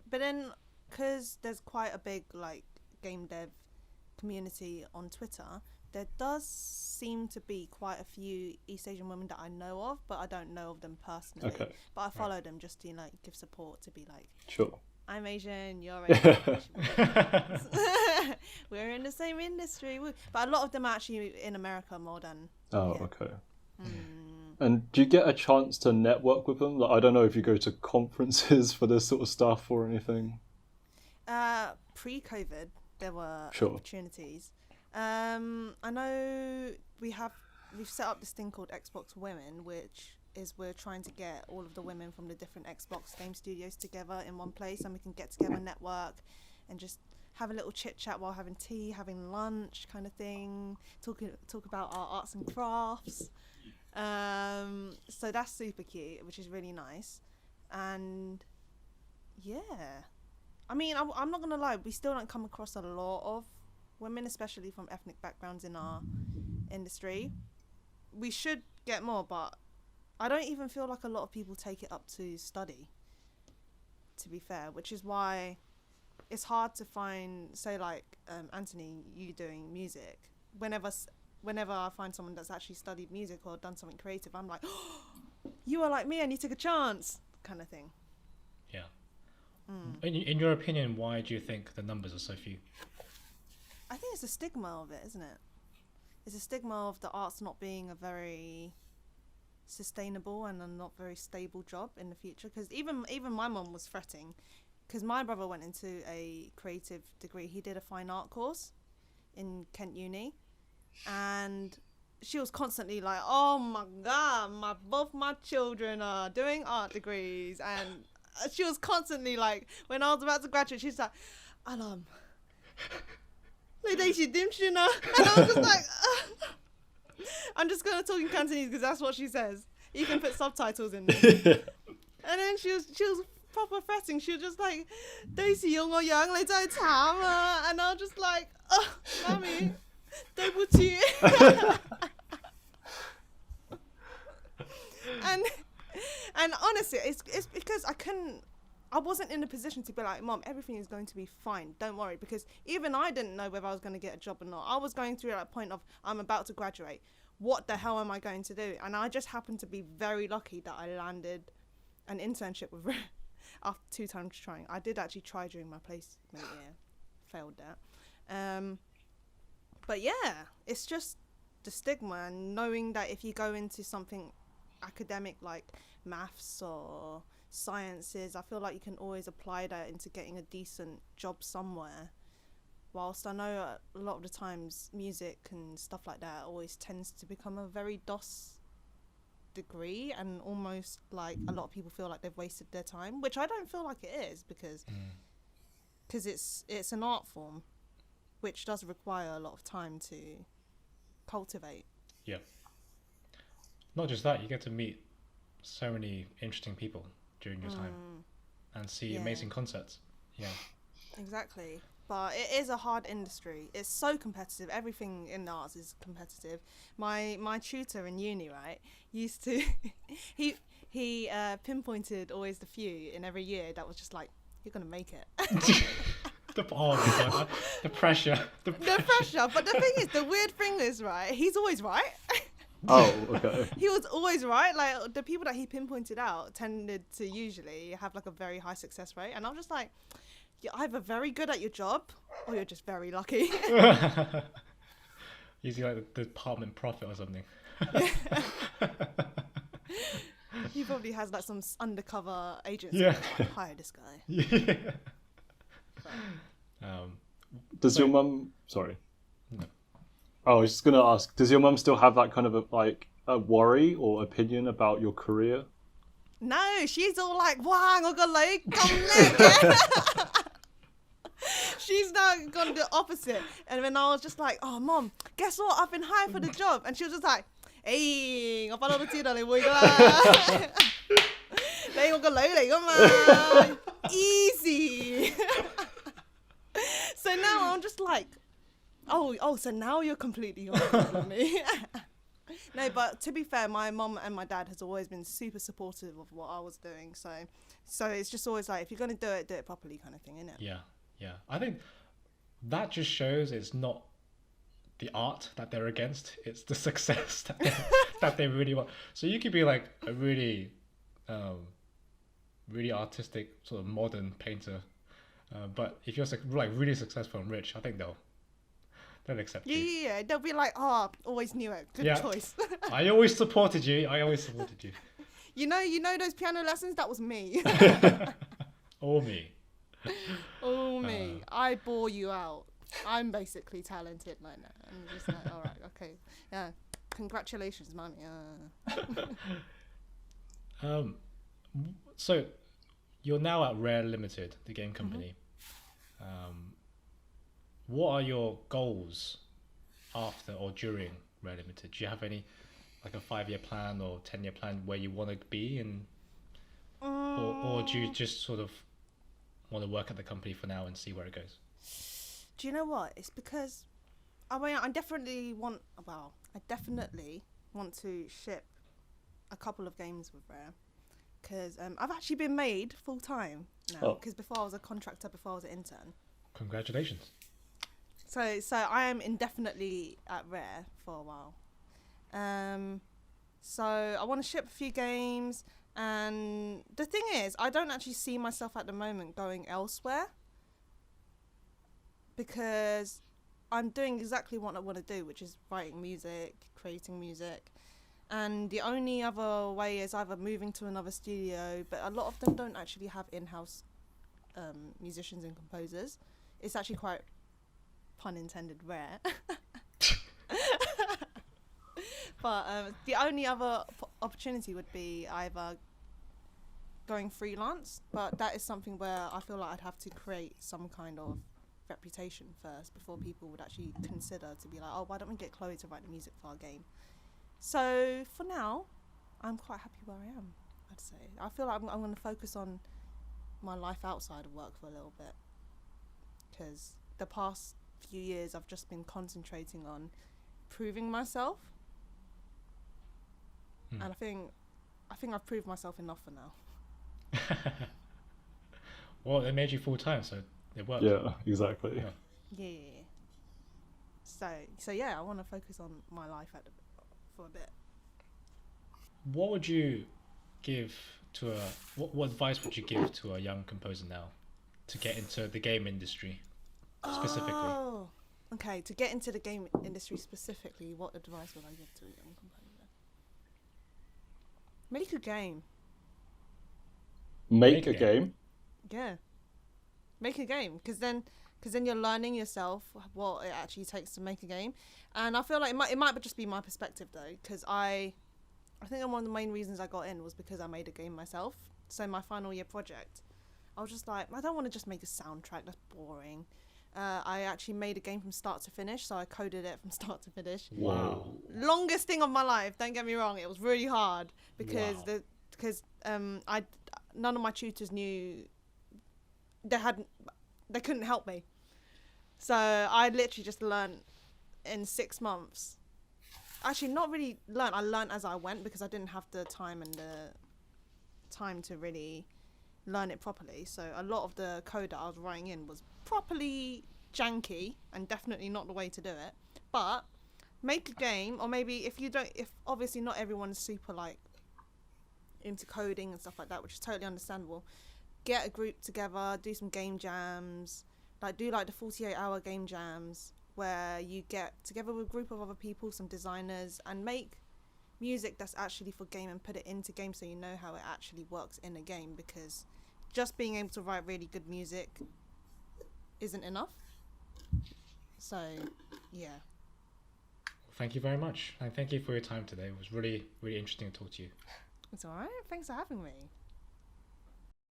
but then because there's quite a big like game dev community on Twitter, there does seem to be quite a few East Asian women that I know of, but I don't know of them personally. Okay. But I follow them just to like give support, to be like, sure, I'm Asian, you're Asian. We're in the same industry. But a lot of them are actually in America more than. Oh, yeah. okay. And do you get a chance to network with them? Like, I don't know if you go to conferences for this sort of stuff or anything. Pre-COVID, there were Sure. opportunities. I know we've set up this thing called Xbox Women, which is we're trying to get all of the women from the different Xbox game studios together in one place, and we can get together, network, and just have a little chit chat while having tea, having lunch, kind of thing. Talk about our arts and crafts. So that's super cute, which is really nice. And yeah, I mean, I'm not gonna lie, we still don't come across a lot of women, especially from ethnic backgrounds in our industry. We should get more, but I don't even feel like a lot of people take it up to study, to be fair, which is why it's hard to find, say like Anthony, you doing music. Whenever I find someone that's actually studied music or done something creative, I'm like, oh, you are like me and you took a chance, kind of thing. Yeah. In your opinion, why do you think the numbers are so few? I think it's a stigma of it, isn't it? It's a stigma of the arts not being a very sustainable and a not very stable job in the future. Because even my mum was fretting, because my brother went into a creative degree. He did a fine art course in Kent Uni, and she was constantly like, oh my god, both my children are doing art degrees. And she was constantly like, when I was about to graduate, she's like, Alam, Lady, and I was just like, I'm just gonna talk in Cantonese because that's what she says. You can put subtitles in there. And then she was proper fretting. She was just like, Daisy, 用我养你真係慘啊. And I was just like, oh, mommy, 對不起. And honestly, it's because I wasn't in a position to be like, Mom, everything is going to be fine, don't worry. Because even I didn't know whether I was going to get a job or not. I was going through that point of, I'm about to graduate. What the hell am I going to do? And I just happened to be very lucky that I landed an internship with after 2 times trying. I did actually try during my placement year. Failed that. But yeah, it's just the stigma, and knowing that if you go into something academic like maths or sciences, I feel like you can always apply that into getting a decent job somewhere. Whilst I know a lot of the times music and stuff like that always tends to become a very DOS degree, and almost like a lot of people feel like they've wasted their time, which I don't feel like it is, because it's an art form which does require a lot of time to cultivate. Yeah. Not just that, you get to meet so many interesting people during your time and see amazing concerts. Yeah. Exactly. But it is a hard industry. It's so competitive. Everything in the arts is competitive. My tutor in uni, right, used to he pinpointed always the few in every year that was just like, you're gonna make it. Oh my God, the pressure. The pressure. But the thing is, the weird thing is, right, he's always right. Oh, okay. He was always right. Like, the people that he pinpointed out tended to usually have like a very high success rate, and I'm just like, you're either very good at your job or you're just very lucky. Is he like the department prophet or something? He probably has like some undercover agency. Yeah. Hire this guy. Yeah. Does your mum? Sorry. No. Oh, I was just gonna ask. Does your mum still have that kind of a worry or opinion about your career? No, she's all like, "Wow, I got like, come She's now gone the opposite. And then I was just like, "Oh, Mom, guess what? I've been hired for the job." And she was just like, "Hey, nga pala tira le boy ka." They go like, easy. So now I'm just like, oh, so now you're completely on board with me. No, but to be fair, my mum and my dad has always been super supportive of what I was doing. So it's just always like, if you're going to do it properly kind of thing, innit? Yeah, yeah. I think that just shows it's not the art that they're against, it's the success that they really want. So you could be like a really really artistic sort of modern painter, but if you're like really successful and rich, I think they'll accept you. Yeah, they'll be like, "Oh, always knew it. Good choice." I always supported you. You know those piano lessons? That was me. Or me. Oh, me. I bore you out. I'm basically talented like that. I'm just like, all right, okay. Yeah. Congratulations, mommy. So you're now at Rare Limited, the game company. What are your goals after or during Rare Limited? Do you have any, like a 5-year plan or 10-year plan where you want to be, and or do you just sort of want to work at the company for now and see where it goes? Do you know what? It's because I definitely want to ship a couple of games with Rare, because I've actually been made full time now, because before I was a contractor, before I was an intern. Congratulations. So I am indefinitely at Rare for a while. So I want to ship a few games, and the thing is, I don't actually see myself at the moment going elsewhere, because I'm doing exactly what I want to do, which is writing music, creating music. And the only other way is either moving to another studio, but a lot of them don't actually have in-house musicians and composers. It's actually quite, pun intended, rare. But the only other opportunity would be either going freelance, but that is something where I feel like I'd have to create some kind of reputation first before people would actually consider to be like, "Oh, why don't we get Chloe to write the music for our game?" So for now, I'm quite happy where I am, I'd say. I feel like I'm going to focus on my life outside of work for a little bit, because the past few years I've just been concentrating on proving myself, and I think I've proved myself enough for now. Well, they made you full time, so it worked. Yeah, exactly. Yeah. So yeah, I want to focus on my life for a bit. What would you give to what advice would you give to a young composer now to get into the game industry specifically? Oh, okay. To get into the game industry specifically, what advice would I give to a young composer? Make a game. Make a game? Yeah. Make a game, because then you're learning yourself what it actually takes to make a game. And I feel like it might just be my perspective though, because I I think one of the main reasons I got in was because I made a game myself. So my final year project, I was just like, I don't want to just make a soundtrack, that's boring. I actually made a game from start to finish, so I coded it from start to finish. Wow. Longest thing of my life, don't get me wrong, it was really hard because none of my tutors knew, they couldn't help me. So I literally just learned in 6 months. Actually, not really learn. I learned as I went because I didn't have the time to really learn it properly. So a lot of the code that I was writing in was properly janky and definitely not the way to do it. But make a game, or maybe if obviously not everyone's super like into coding and stuff like that, which is totally understandable. Get a group together, do some game jams, do the 48-hour game jams where you get together with a group of other people, some designers, and make music that's actually for game and put it into game so you know how it actually works in a game, because just being able to write really good music isn't enough. So, yeah. Thank you very much. And thank you for your time today. It was really, really interesting to talk to you. It's alright. Thanks for having me.